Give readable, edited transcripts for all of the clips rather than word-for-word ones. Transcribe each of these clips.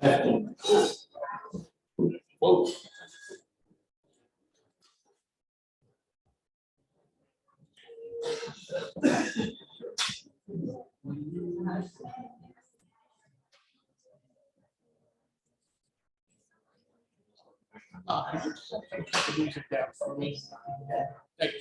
Testing. Whoa. Music down for me. Thank you.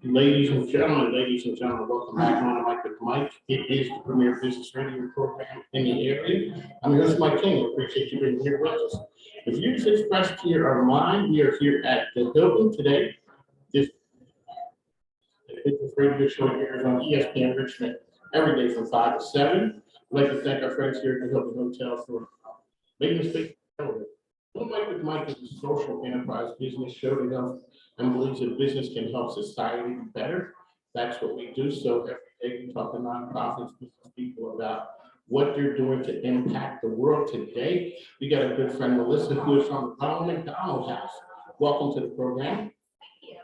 Ladies and gentlemen, welcome back on Mike with Mike. It is the premier business radio program in the area. I'm your host, Mike King. Appreciate you being here with us. If you just expressed here our mind, we are here at the Hilton today. This business radio show here is on ESPN Richmond every day from 5 to 7. I'd like to thank our friends here at the Hilton Hotel for making this space available. Mike with Mike is a social enterprise business show that helps and believes that business can help society be better. That's what we do. So every day we talk to nonprofits, business people about what they're doing to impact the world today. We got a good friend, Melisa, who is from the Ronald McDonald house. Welcome to the program. Thank you.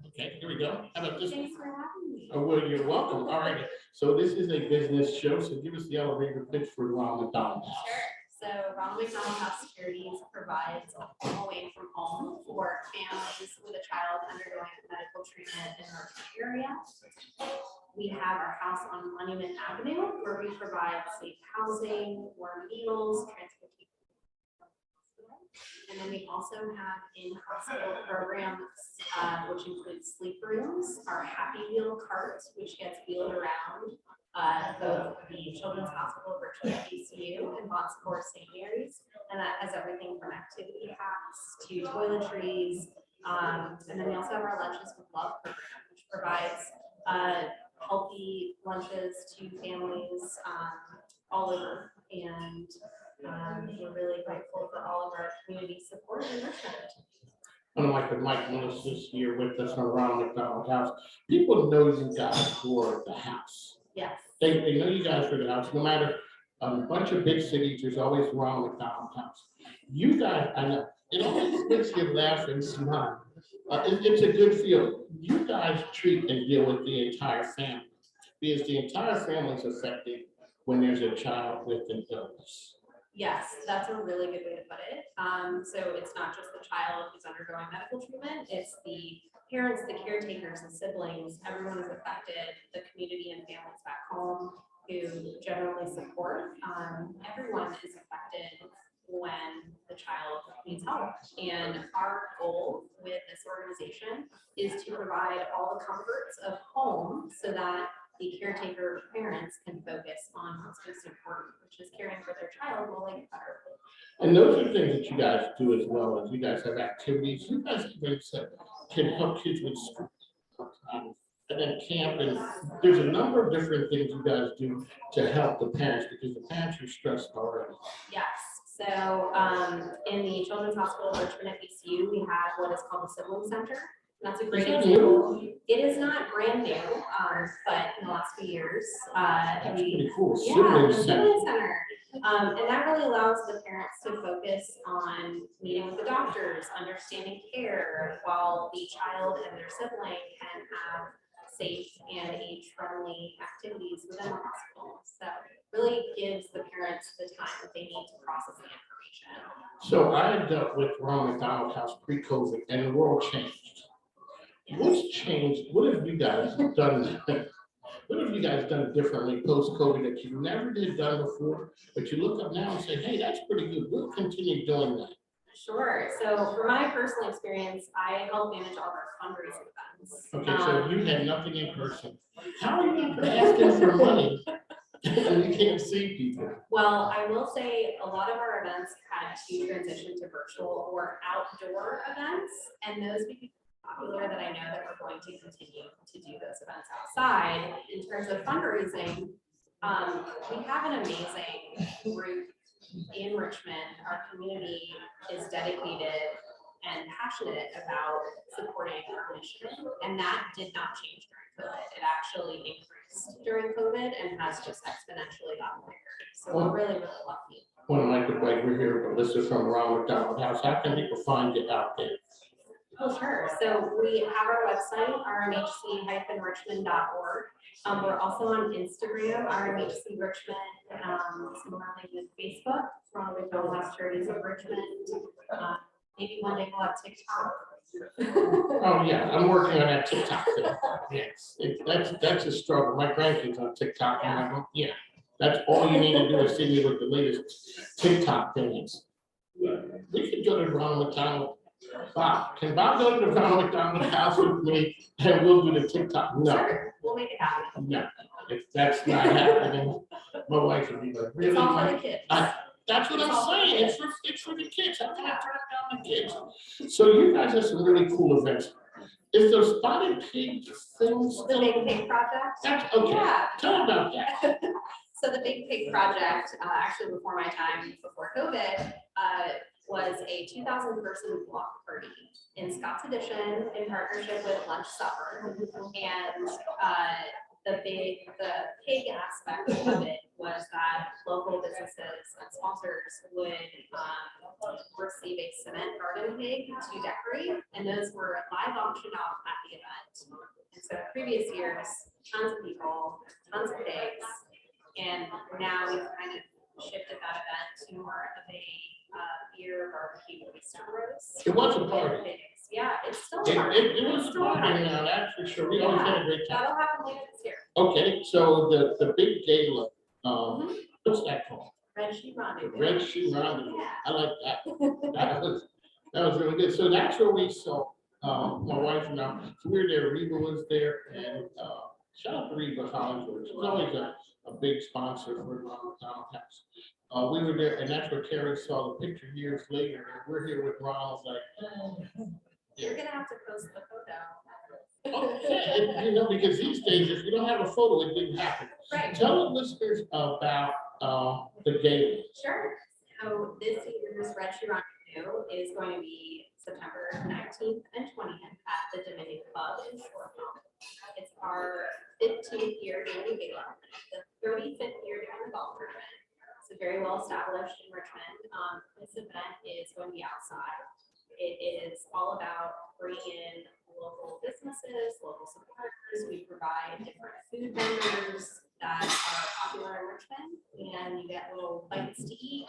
Okay, here we go. How about this? Thanks for having me. Oh, well, you're welcome. All right. So this is a business show. So give us the elevator pitch for Ronald McDonald house. Sure. So Ronald McDonald House Securities provides a home away from home for families with a child undergoing medical treatment in the Richmond area. We have our house on Monument Avenue where we provide safe housing, warm meals, transportation. And then we also have in-hospital programs, which include sleep rooms, our Happy Wheel cart, which gets wheeled around both the Children's Hospital, Richmond, PCU, and Bonsport St. Mary's, and that has everything from activity packs to toiletries. And then we also have our Lunches with Love program, which provides healthy lunches to families all over. And we're really grateful for all of our community support in Richmond. I'm Mike with Mike. Melissa's here with us from Ronald McDonald house. People know you guys for the house. Yes. They know you guys for the house. No matter a bunch of big cities, there's always Ronald McDonald house. You guys, I know, it always makes you laugh and smile. It's a good feeling. You guys treat and deal with the entire family because the entire family is affected when there's a child with an illness. Yes, that's a really good way to put it. So it's not just the child who's undergoing medical treatment, it's the parents, the caretakers, and siblings. Everyone is affected, the community and families back home who generally support. Everyone is affected when the child needs help. And our goal with this organization is to provide all the comforts of home so that the caretaker parents can focus on what's most important, which is caring for their child while they get better. And those are things that you guys do as well. As you guys have activities, you guys can help kids with school, and then camp, and there's a number of different things you guys do to help the parents because the parents are stressed already. Yes. So in the Children's Hospital of Richmond at PCU, we have what is called the Sibling Center. That's a great example. It is not brand new, but in the last few years, That's pretty cool. yeah, Sibling the center. Sibling Center. And that really allows the parents to focus on meeting with the doctors, understanding care, while the child and their sibling can have safe and age-friendly activities within the hospital. So it really gives the parents the time that they need to process the information. So I had dealt with Ronald McDonald house pre-COVID, and the world changed. What's changed? What have you guys done? What have you guys done differently post-COVID that you never did done before, but you look up now and say, hey, that's pretty good. We'll continue doing that. Sure. So for my personal experience, I help manage all of our fundraising events. Okay, so you had nothing in person. How are you asking for money and you can't see people? Well, I will say a lot of our events had to transition to virtual or outdoor events, and those became popular that I know that we're going to continue to do those events outside. In terms of fundraising, we have an amazing group in Richmond. Our community is dedicated and passionate about supporting our mission, and that did not change during COVID. It actually increased during COVID and has just exponentially gotten bigger. So we're really, really lucky. One of my good buddies, we're here, but Melisa from Ronald McDonald House. How can people find it out there? Oh, sure. So we have our website, rmhc-richmond.org. We're also on Instagram, RMHC Richmond, similarly with Facebook, Ronald McDonald House Charities of Richmond. Maybe one day we'll have TikTok. Oh, yeah, I'm working on that TikTok thing. Yes, that's a struggle. My grandkids on TikTok, and I go, yeah, that's all you need to do is see me with the latest TikTok things. We could go to Ronald McDonald. Bob, can Bob go to the Ronald McDonald House with me and we'll do the TikTok? No. Sure, we'll make it happen. No, if that's not happening, my wife would be like, really? It's all for Mike? the kids. That's what I'm saying. It's for the kids. How can I turn down the kids? So you guys have some really cool events. Is the spotted pig thing The still? Big Pig Project. That's okay. Yeah. Tell me about that. So the Big Pig Project, actually before my time, before COVID, was a 2,000 person block party in Scott's Addition in partnership with Lunch Supper. And the pig aspect of it was that local businesses and sponsors would receive a cement garden pig to decorate, and those were live auctioned off at the event. And so previous years, tons of people, tons of pigs, and now we've kind of shifted that event to more of a beer barbecue oyster roast. It was a party. Pigs. Yeah, it's still a party. It was a party now, that's for sure. We always had a great time. That'll happen later this year. Okay, so the big gala, what's that called? Red Sheet Rendezvous. Red Shoe Rendezvous. Yeah. I like that. That was really good. So that's where we saw, my wife and I, so we were there, Reba was there, and, shout out to Reba Hollingsworth. She's always a big sponsor for Ronald McDonald House. We were there, and that's where Terry saw the picture years later, and we're here with Ronald, like. You're gonna have to post the photo. Okay, because these days, if you don't have a photo, it didn't happen. Right. Tell the listeners about, the gala. Sure. So this year's Red Shoe Rendezvous is going to be September 19th and 20th at the Dominion Club in Shoreville. It's our 15th year doing the gala, the 35th year doing the golf tournament. It's very well established in Richmond. This event is going to be outside. It is all about bringing in local businesses, local suppliers. We provide different food vendors that are popular in Richmond, and you get little bites to eat,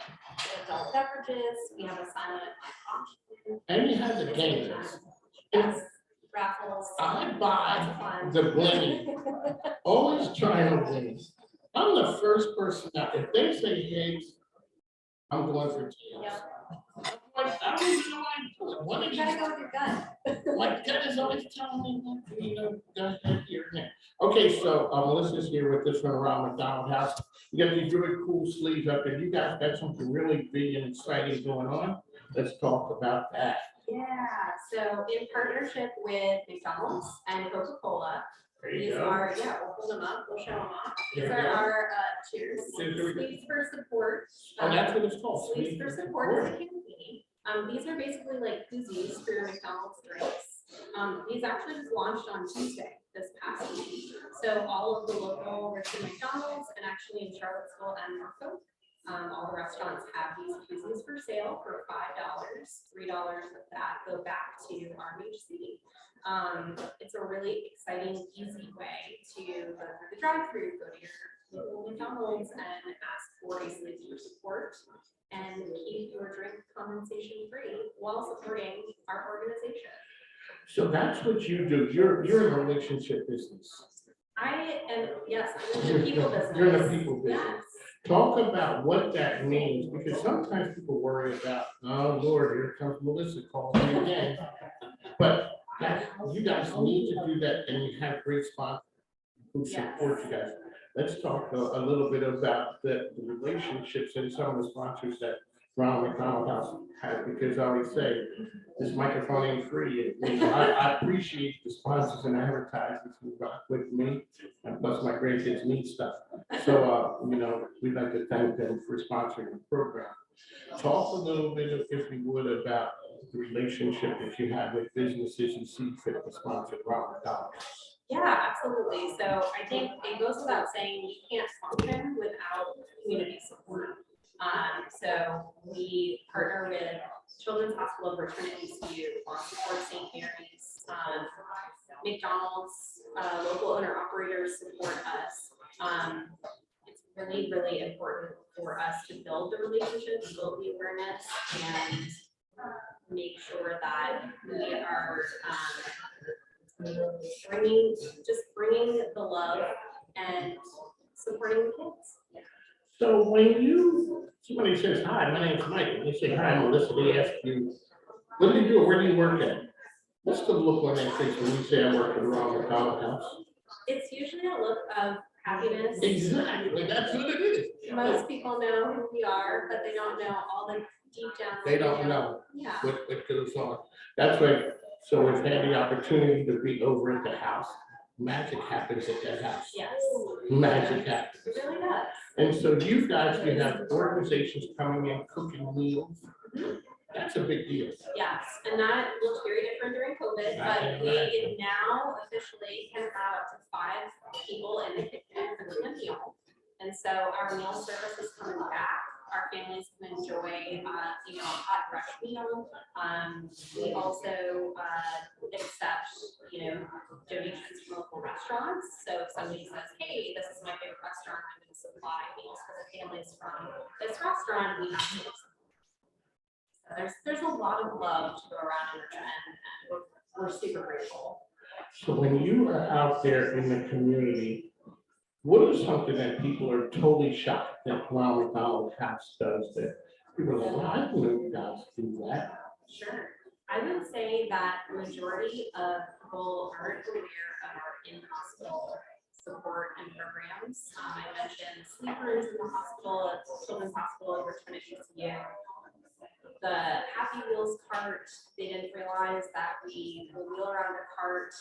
adult beverages. We have a silent auction. And you have the games. Yes, raffles. I Lots buy of fun. the bling. Always trying to win. I'm the first person that, if they say heads, I'm going for tails. Yep. Like, I don't even know why I do it. One of You these, gotta go with your gut. my gut is always telling me, go ahead here and there. Okay, so Melissa's here with us from around McDonald House. You got these really cool sleeves up there. You guys got something really big and exciting going on. Let's talk about that. Yeah, so in partnership with McDonald's and Coca-Cola, There you these go. are, we'll pull them up, we'll show them off. These There are we go. our cheers, Cheers, here we go. sleeves for support. Oh, that's what it's called. Sleeves for support is a campaign. These are basically like koozies for your McDonald's drinks. These actually just launched on Tuesday, this past week. So all of the local Richmond McDonald's and actually in Charlottesville and Norfolk, all the restaurants have these koozies for sale for $5. $3 of that go back to RMHC. It's a really exciting, easy way to go through the drive-thru, go to your local McDonald's and ask for a sleeve for support and keep your drink compensation free while supporting our organization. So that's what you do. You're in a relationship business. I am, yes, I'm in the people business. You're in the people business. Yes. Talk about what that means, because sometimes people worry about, oh Lord, here comes Melissa calling me again. But you guys need to do that, and you have great sponsors who support you guys. Let's talk a little bit about the relationships and some of the sponsors that Ronald McDonald House has, because I always say, this microphone ain't free. I appreciate the sponsors and advertisers who rock with me, and plus my grandkids need stuff. So, we'd like to thank them for sponsoring the program. Talk a little bit, if you would, about the relationship that you have with businesses you see fit to sponsor Ronald McDonald. Yeah, absolutely. So I think it goes without saying, we can't function without community support. So we partner with Children's Hospital of Richmond and ECU, support St. Mary's, McDonald's, local owner operators support us. It's really, really important for us to build the relationships, build the awareness, and make sure that we are bringing the love and supporting the kids. So when somebody says, hi, my name's Mike, and they say, hi, Melissa, they ask you, what do you do, where do you work at? What's the look on that face when you say I work at the Ronald McDonald House? It's usually a look of happiness. Exactly, that's what it is. Most people know who we are, but they don't know all the deep down. They don't know Yeah. what goes on. That's right. So we've had the opportunity to be over at the house. Magic happens at that house. Yes. Magic happens. It really does. And so you guys, you have organizations coming in, cooking meals. That's a big deal. Yes, and that looked very different during COVID, but we now officially can allow up to 5 people in the kitchen cooking a meal. And so our meal service is coming back. Our families can enjoy, a hot, fresh meal. We also accept, donations from local restaurants. So if somebody says, hey, this is my favorite restaurant, I'm going to supply meals for the families from this restaurant, we have to. So there's a lot of love to go around in Richmond, and we're super grateful. So when you are out there in the community, what is something that people are totally shocked that Ronald McDonald House does that people are like, well, I didn't know you guys do that? Sure. I would say that the majority of people aren't aware of our in-hospital support and programs. I mentioned sleepers in the hospital, Children's Hospital of Richmond ECU. The Happy Wheels cart, they didn't realize that we will wheel around a cart.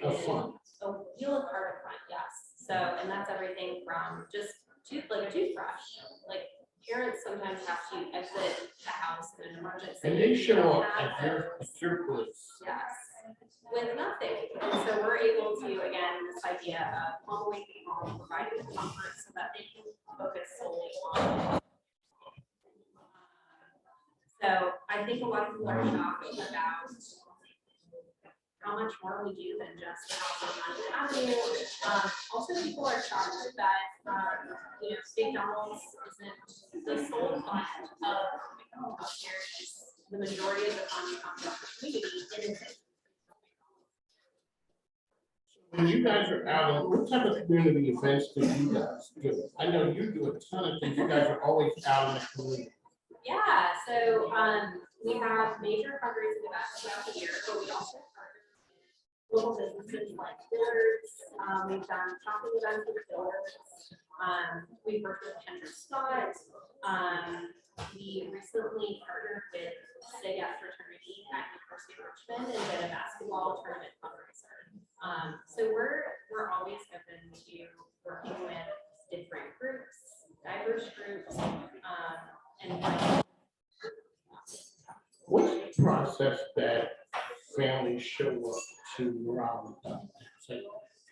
Wheel a cart up front, yes. So, and that's everything from just like a toothbrush. Like parents sometimes have to exit the house in an emergency. And they show up at your place. Yes, with nothing. And so we're able to, again, this idea of home away from home, providing the comfort so that they can focus solely on. So I think a lot of people are shocked about how much more we do than just the house on Avenue. Also, people are shocked that McDonald's isn't the sole client of charities. The majority of the funding comes from the community. It is. When you guys are out, what type of community events do you guys do? I know you do a ton of things. You guys are always out in the community. Yeah, so we have major fundraising events throughout the year, but we also partner with local businesses like Dillard's. We've done shopping events with Dillard's. We've worked with Kendra Scott. We recently partnered with SIG Fraternity at University of Richmond and did a basketball tournament fundraiser. So we're always open to working with different groups, diverse groups. What's the process that families show up to Ronald McDonald? So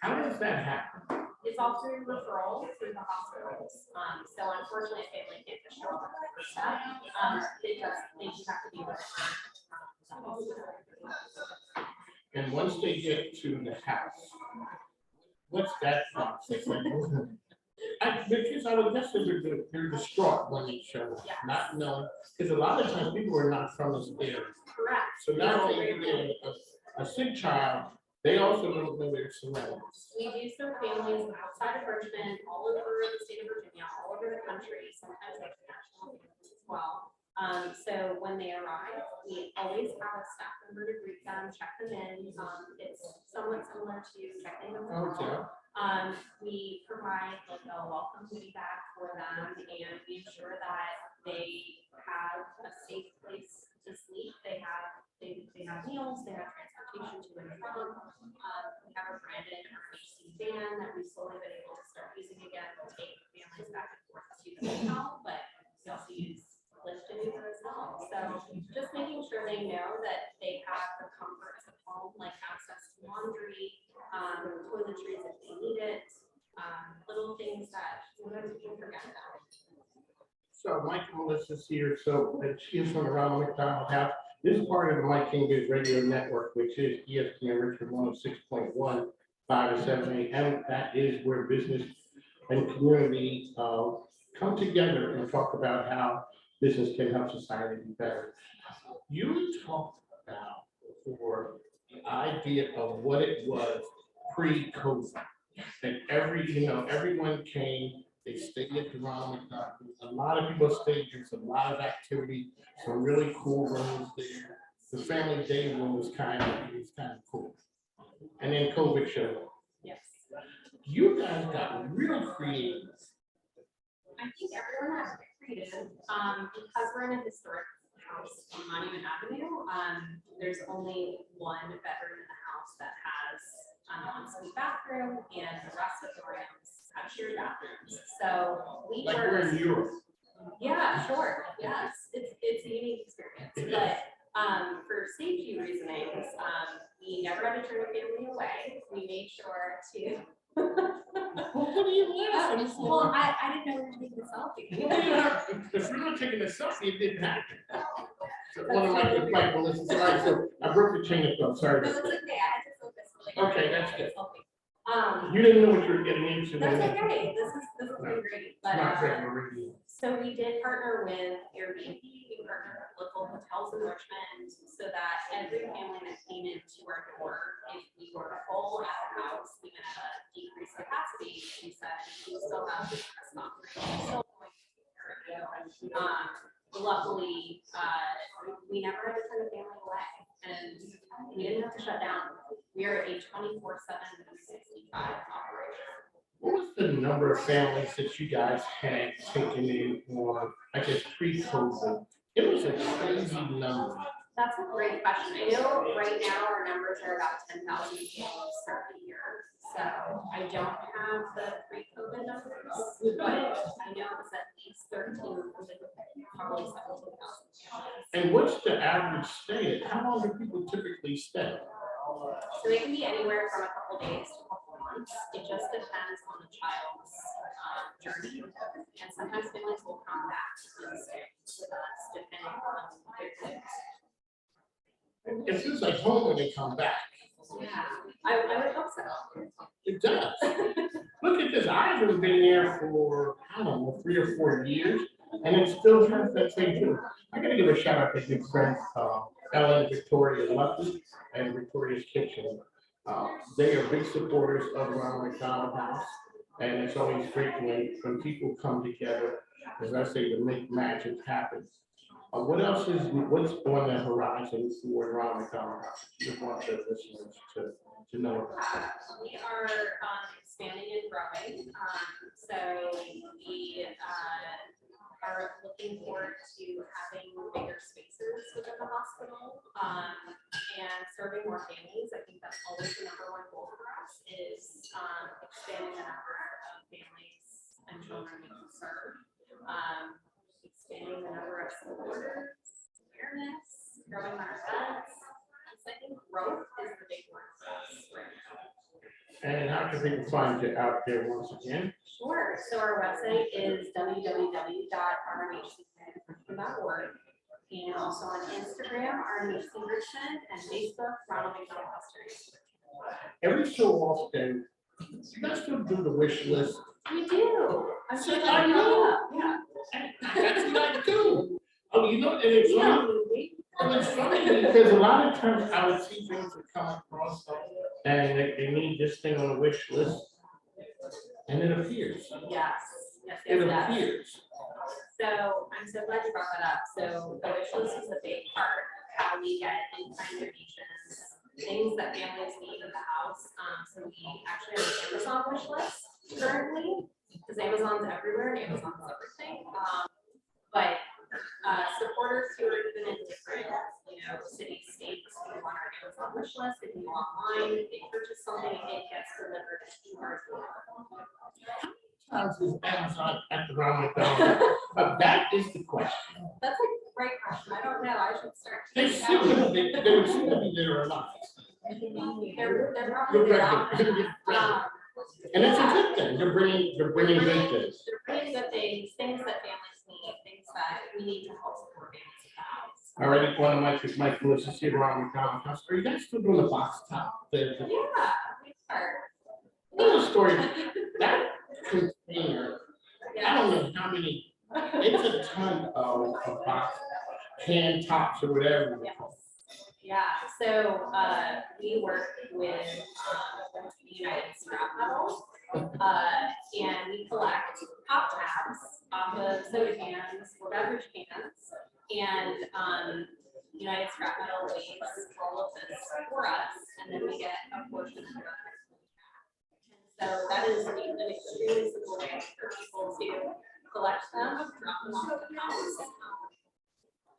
how does that happen? It's all through referral through the hospitals. So unfortunately, a family can't just show up at the first step. They just have to be referred. And once they get to the house, what's that process like? Because I would guess they're distraught when they show up, not knowing, because a lot of times people are not from this area. Correct. So now you get a sick child They also don't know their surroundings. We do serve families outside of Richmond, all over the state of Virginia, all over the country, sometimes international families as well. So when they arrive, we always have a staff member to greet them, check them in. It's somewhat similar to checking them in. Okay. We provide like a welcome goodie bag for them, and we ensure that they have a safe place to sleep. They have meals, they have transportation to and from. We have a branded RMHC van that we've slowly been able to start using again to take families back and forth to the hotel, but we also use Lyft and Uber as well. So just making sure they know that they have the comforts of home, like access to laundry, toiletries if they need it, little things that sometimes we can forget about. So Mike and Melissa's here, so she is from the Ronald McDonald House. This is part of the Mike King Biz Radio Network, which is ESPN Richmond 106.1, 5 to 7 a.m. That is where business and community come together and talk about how business can help society be better. You talked about or the idea of what it was pre-COVID. That everyone came, they stayed at the Ronald McDonald. A lot of people stayed, there's a lot of activity, some really cool rooms there. The family day room was kind of cool. And then COVID showed up. Yes. You guys got real creative. I think everyone has to be creative, because we're in a historic house on Monument Avenue. There's only one bedroom in the house that has an ensuite bathroom, and the rest of the rooms have shared bathrooms. So we Like we're in Europe. Yeah, sure. Yes, it's a unique experience, but for safety reasonings, we never had to turn a family away. We made sure to. Well, what do you laughing for? Well, I didn't know we were taking a selfie. Well, if you're not taking a selfie, it didn't happen. So one of my Melissa, sorry, so I broke the chain of thought, sorry. No, it's okay. I had to focus really. Okay, that's good. Selfie. You didn't know what you were getting into. That's okay. This is been great. But Not regular radio. so we did partner with Airbnb. We partnered with local hotels in Richmond so that every family that came into our door, if we were full at the house, even at a decreased capacity, we said we still have a spot for you. Still going to luckily, we never had to turn a family away, and we didn't have to shut down. We are a 24/7, 365 operation. What was the number of families that you guys had taken in on, I guess, pre-COVID? It was a crazy number. That's a great question. I know right now our numbers are about 10,000 families per year. So I don't have the pre-COVID numbers, but I know it's at least 13, probably 17,000. And what's the average stay? How long do people typically stay? So it can be anywhere from a couple days to a couple months. It just depends on the child's journey. And sometimes families will come back and stay with us depending on their needs. It feels like home when they come back. Yeah, I would hope so. It does. Look at this. I haven't been there for, I don't know, 3 or 4 years, and it still has that same thing. I gotta give a shout out to good friends, Ellen, Victoria Lucky, and Victoria's Kitchen. They are big supporters of Ronald McDonald House, and it's always great when people come together, as I say, to make magic happen. What's on the horizon for Ronald McDonald House? You want the listeners to know about. We are expanding and growing. So we are looking forward to having bigger spaces within the hospital and serving more families. I think that's always the number one goal for us is expanding the number of families and children we can serve. Expanding the number of supporters, awareness, growing our events. So I think growth is the big one for us right now. And how can people find you out there once again? Sure. So our website is www.rmhcrmrichmond.org, and also on Instagram, RMHC Richmond, and Facebook, Ronald McDonald House. Every so often, you guys still do the wish list. We do. I'm sure I know. Yeah. That's what I do. Oh, you know, and it's funny. And it's funny because a lot of times I would see things that come across and they need this thing on the wish list, and it appears. Yes, yes, It yes, yes. appears. So I'm so glad you brought that up. So the wish list is a big part of how we get in-kind donations, things that families need in the house. So we actually have an Amazon wish list currently, because Amazon's everywhere, Amazon's everything. But supporters who are even in different, cities, states, who are on our Amazon wish list, if you go online, if they purchase something, it gets delivered to our door. How's this Amazon at the Ronald McDonald? But that is the question. That's a great question. I don't know. I should start. They seem to be, they would seem to be there a lot. They're probably there often. And it's a good thing. They're bringing good things. They're bringing good things that families need, things that we need to help support families in the house. All right, one of my Melisa here around McDonald house. Are you guys still doing the box top? Yeah, we start. Tell the story. That container, I don't know how many, it's a ton of box, can tops or whatever. Yes. Yeah, so we work with the United Scrap Metal, and we collect pop tabs off of soda cans or beverage cans, and United Scrap Metal weighs all of this for us, and then we get a portion of it. So that is an extremely simple way for people to collect them, drop them off at the house.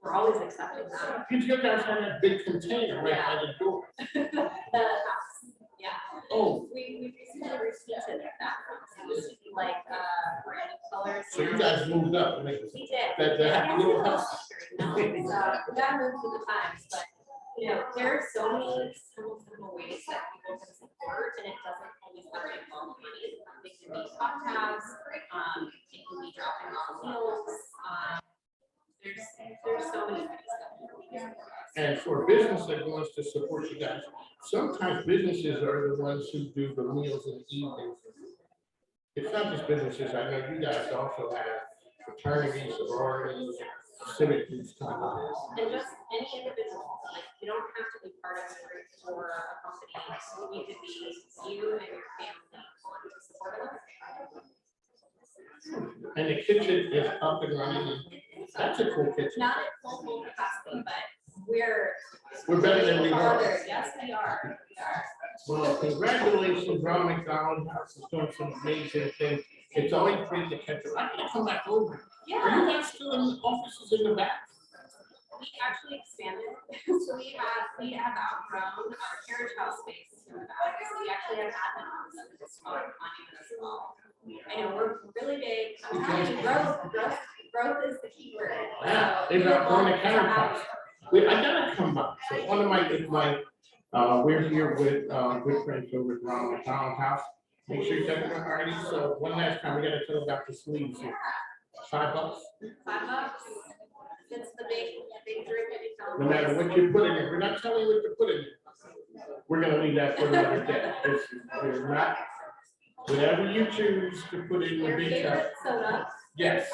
We're always accepting that. You guys have that big container right by the door. The house, yeah. Oh, We recently reseated that. It used to be like brand new colors. so you guys moved up. We did. That happy little house. No, we gotta move with the times, but there are so many simple ways that people can support, and it doesn't always have to involve money. It can be pop tabs, it can be dropping off meals. There's so many ways that people can support us. And for a business that wants to support you guys, sometimes businesses are the ones who do the meals in the evenings. It's not just businesses. I know you guys also have fraternities, sororities, civic groups, kind of. And just any individual, like you don't have to be part of a group or a company. You could be you and your family want to support us. And the kitchen is up and running. That's a cool kitchen. Not at full capacity, but we're Better than we were. farther. Yes, we are. Well, congratulations, Ronald McDonald House is doing some amazing things. It's always great to catch up. I'm gonna come back over. Are Yeah, you guys still in the offices in the back? we actually expanded. So we have outgrown our carriage house space in the back. So we actually have admin offices on it as well. I know we're really big. I'm telling you, growth is the key word. Yeah, So they've outgrown the we'll countertops. I gotta come back. So one of we're here with good friends over at Ronald McDonald House. Make sure you check them out already. So one last time, we gotta tell them about the sleeves here. $5. $5. It's the big drink that you tell No matter what you put in it, we're not telling you what to put in it. We're gonna leave that for another day. We're not, whatever you choose to put in the Your big cup. favorite soda. Yes,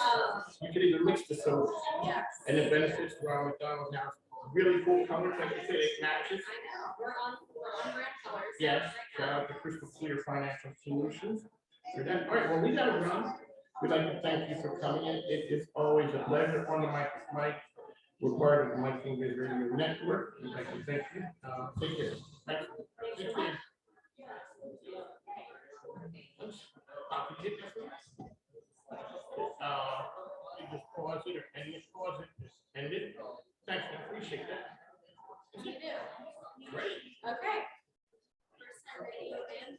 you can even mix the sodas. Yes. And it benefits Ronald McDonald House. Really cool colors, like you said, it matches. I know, we're on brand colors. Yes, right shout now. out to Crystal Clear Financial Solutions. For that. All right, well, we gotta run. We'd like to thank you for coming in. It is always a pleasure. On the mic, Mike. We're part of the Mike Fingers Radio Network. We'd like to thank you. Take care. Thank you. Take care. You just pause it or end it, pause it, just end it. Thanks, I appreciate that. You do.